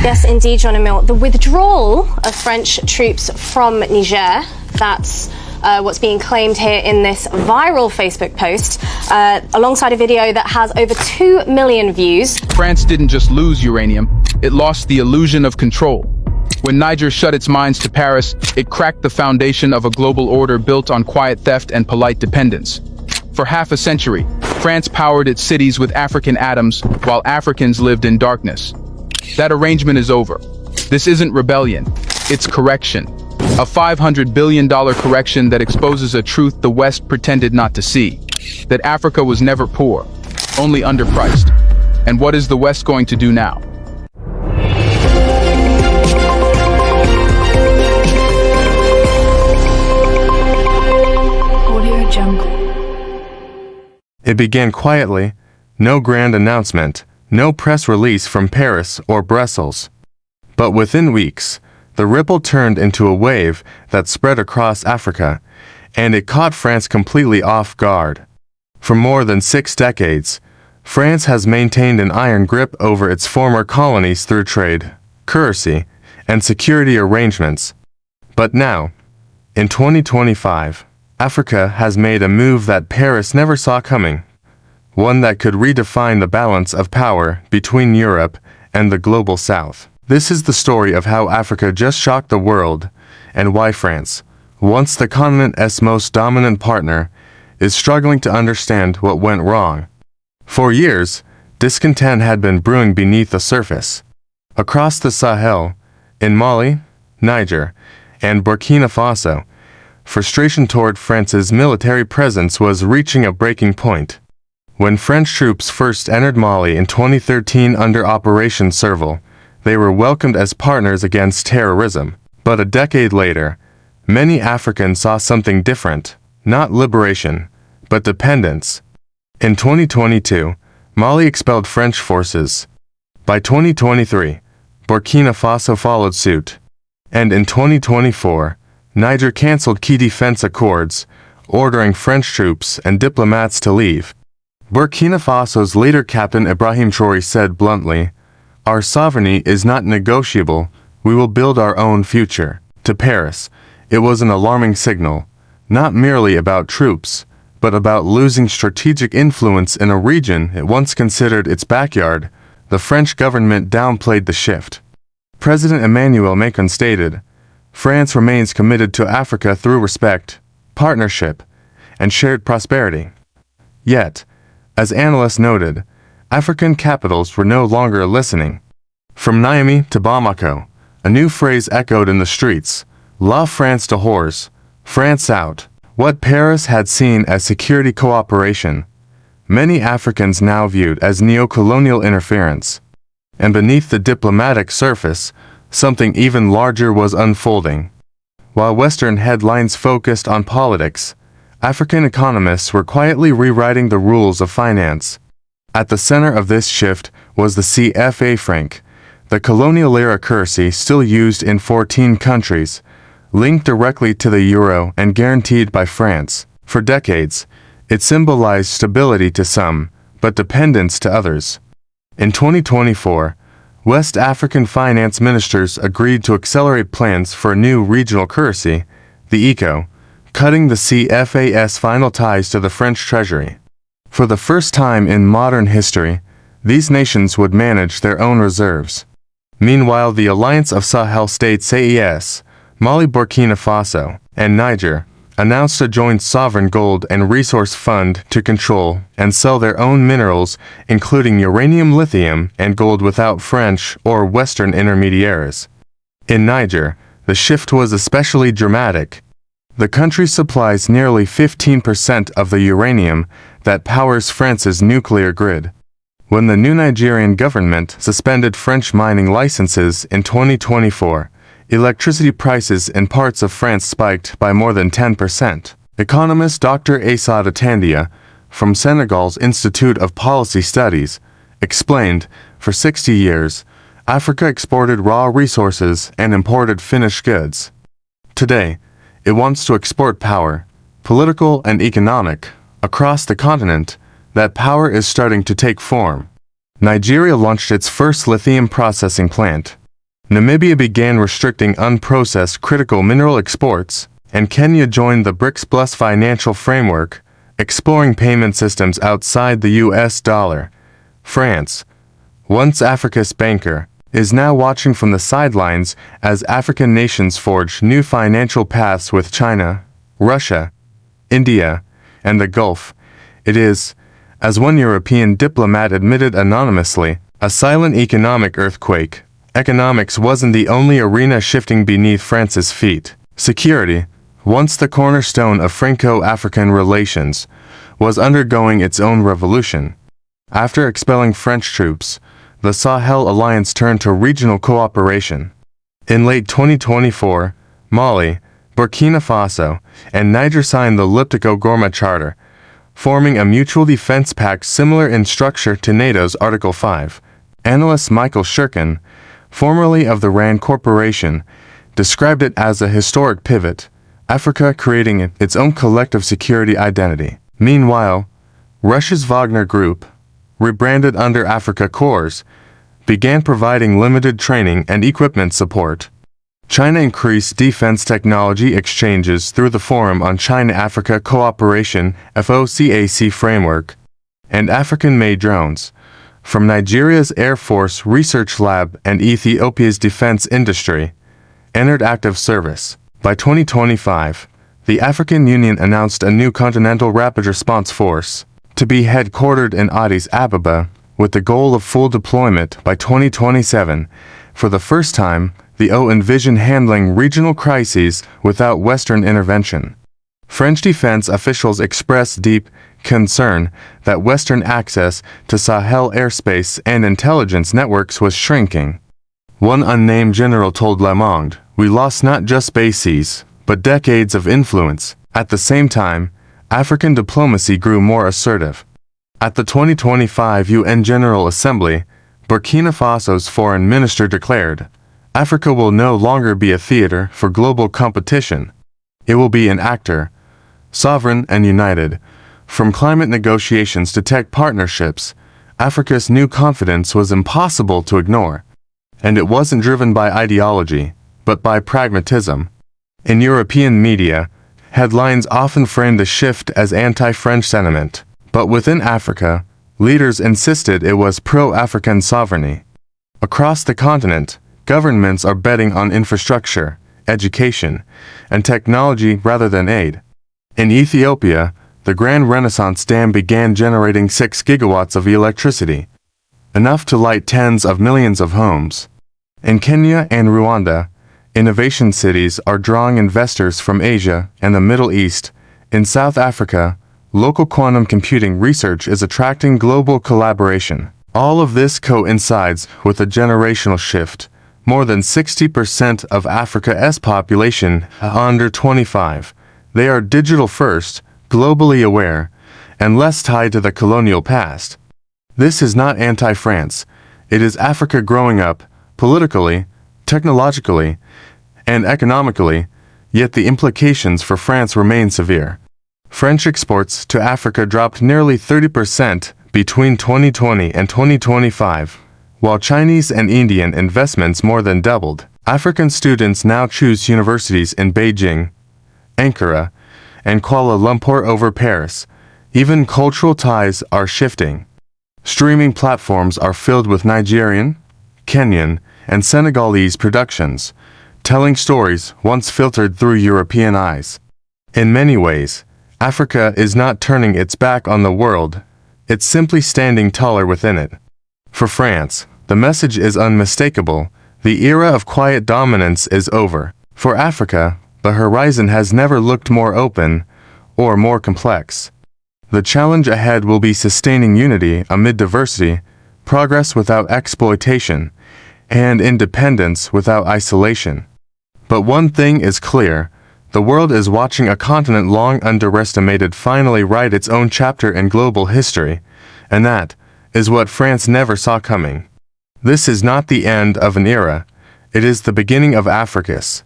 Yes, indeed, John Emil. The withdrawal of French troops from Niger, that's what's being claimed here in this viral Facebook post, alongside a video that has over 2 million views. France didn't just lose uranium, it lost the illusion of control. When Niger shut its mines to Paris, it cracked the foundation of a global order built on quiet theft and polite dependence. For half a century, France powered its cities with African atoms, while Africans lived in darkness. That arrangement is over. This isn't rebellion, it's correction. A $500 billion correction that exposes a truth the West pretended not to see. That Africa was never poor, only underpriced. And what is the West going to do now? It began quietly, no grand announcement, no press release from Paris or Brussels. But within weeks, the ripple turned into a wave that spread across Africa, and it caught France completely off guard. For more than 6 decades, France has maintained an iron grip over its former colonies through trade, currency, and security arrangements. But now, in 2025, Africa has made a move that Paris never saw coming, one that could redefine the balance of power between Europe and the global South. This is the story of how Africa just shocked the world, and why France, once the continent's most dominant partner, is struggling to understand what went wrong. For years, discontent had been brewing beneath the surface. Across the Sahel, in Mali, Niger, and Burkina Faso, frustration toward France's military presence was reaching a breaking point. When French troops first entered Mali in 2013 under Operation Serval, they were welcomed as partners against terrorism. But a decade later, many Africans saw something different, not liberation, but dependence. In 2022, Mali expelled French forces. By 2023, Burkina Faso followed suit. And in 2024, Niger canceled key defense accords, ordering French troops and diplomats to leave. Burkina Faso's leader Captain Ibrahim Traoré said bluntly, "Our sovereignty is not negotiable, we will build our own future." To Paris, it was an alarming signal, not merely about troops, but about losing strategic influence in a region it once considered its backyard. The French government downplayed the shift. President Emmanuel Macron stated, "France remains committed to Africa through respect, partnership, and shared prosperity." Yet, as analysts noted, African capitals were no longer listening. From Niamey to Bamako, a new phrase echoed in the streets: "La France dehors, France out." What Paris had seen as security cooperation, many Africans now viewed as neo-colonial interference. And beneath the diplomatic surface, something even larger was unfolding. While Western headlines focused on politics, African economists were quietly rewriting the rules of finance. At the center of this shift was the CFA franc, the colonial era currency still used in 14 countries, linked directly to the euro and guaranteed by France. For decades, it symbolized stability to some, but dependence to others. In 2024, West African finance ministers agreed to accelerate plans for a new regional currency, the ECO, cutting the CFA's final ties to the French treasury. For the first time in modern history, these nations would manage their own reserves. Meanwhile, the alliance of Sahel states CES, Mali, Burkina Faso, and Niger announced a joint sovereign gold and resource fund to control and sell their own minerals, including uranium, lithium, and gold without French or Western intermediaries. In Niger, the shift was especially dramatic. The country supplies nearly 15% of the uranium that powers France's nuclear grid. When the new Nigerian government suspended French mining licenses in 2024, electricity prices in parts of France spiked by more than 10%. Economist Dr. Asad Atandia, from Senegal's Institute of Policy Studies, explained, for 60 years, Africa exported raw resources and imported finished goods. Today, it wants to export power, political and economic, across the continent. That power is starting to take form. Nigeria launched its first lithium processing plant, Namibia began restricting unprocessed critical mineral exports, and Kenya joined the BRICS Plus financial framework, exploring payment systems outside the US dollar. France, once Africa's banker, is now watching from the sidelines as African nations forge new financial paths with China, Russia, India, and the Gulf. It is, as one European diplomat admitted anonymously, a silent economic earthquake. Economics wasn't the only arena shifting beneath France's feet. Security, once the cornerstone of Franco-African relations, was undergoing its own revolution. After expelling French troops, the Sahel alliance turned to regional cooperation. In late 2024, Mali, Burkina Faso, and Niger signed the Liptako-Gourma Charter, forming a mutual defense pact similar in structure to NATO's Article 5. Analyst Michael Shirkin, formerly of the RAND Corporation, described it as a historic pivot, Africa creating its own collective security identity. Meanwhile, Russia's Wagner Group, rebranded under Africa Corps, began providing limited training and equipment support. China increased defense technology exchanges through the Forum on China-Africa Cooperation (FOCAC) framework, and African-made drones, from Nigeria's Air Force Research Lab and Ethiopia's defense industry, entered active service. By 2025, the African Union announced a new Continental Rapid Response Force, to be headquartered in Addis Ababa, with the goal of full deployment by 2027. For the first time, the O envisioned handling regional crises without Western intervention. French defense officials expressed deep concern that Western access to Sahel airspace and intelligence networks was shrinking. One unnamed general told Le Monde, "We lost not just bases, but decades of influence." At the same time, African diplomacy grew more assertive. At the 2025 UN General Assembly, Burkina Faso's foreign minister declared, "Africa will no longer be a theater for global competition. It will be an actor, sovereign and united." From climate negotiations to tech partnerships, Africa's new confidence was impossible to ignore. And it wasn't driven by ideology, but by pragmatism. In European media, headlines often framed the shift as anti-French sentiment, but within Africa, leaders insisted it was pro-African sovereignty. Across the continent, governments are betting on infrastructure, education, and technology rather than aid. In Ethiopia, the Grand Renaissance Dam began generating 6 gigawatts of electricity, enough to light tens of millions of homes. In Kenya and Rwanda, innovation cities are drawing investors from Asia and the Middle East. In South Africa, local quantum computing research is attracting global collaboration. All of this coincides with a generational shift. More than 60% of Africa's population are under 25. They are digital first, globally aware, and less tied to the colonial past. This is not anti-France. It is Africa growing up, politically, technologically, and economically, yet the implications for France remain severe. French exports to Africa dropped nearly 30% between 2020 and 2025, while Chinese and Indian investments more than doubled. African students now choose universities in Beijing, Ankara, and Kuala Lumpur over Paris. Even cultural ties are shifting. Streaming platforms are filled with Nigerian, Kenyan, and Senegalese productions, telling stories once filtered through European eyes. In many ways, Africa is not turning its back on the world, it's simply standing taller within it. For France, the message is unmistakable: the era of quiet dominance is over. For Africa, the horizon has never looked more open or more complex. The challenge ahead will be sustaining unity amid diversity, progress without exploitation, and independence without isolation. But one thing is clear: the world is watching a continent long underestimated finally write its own chapter in global history, and that is what France never saw coming. This is not the end of an era, it is the beginning of Africa's.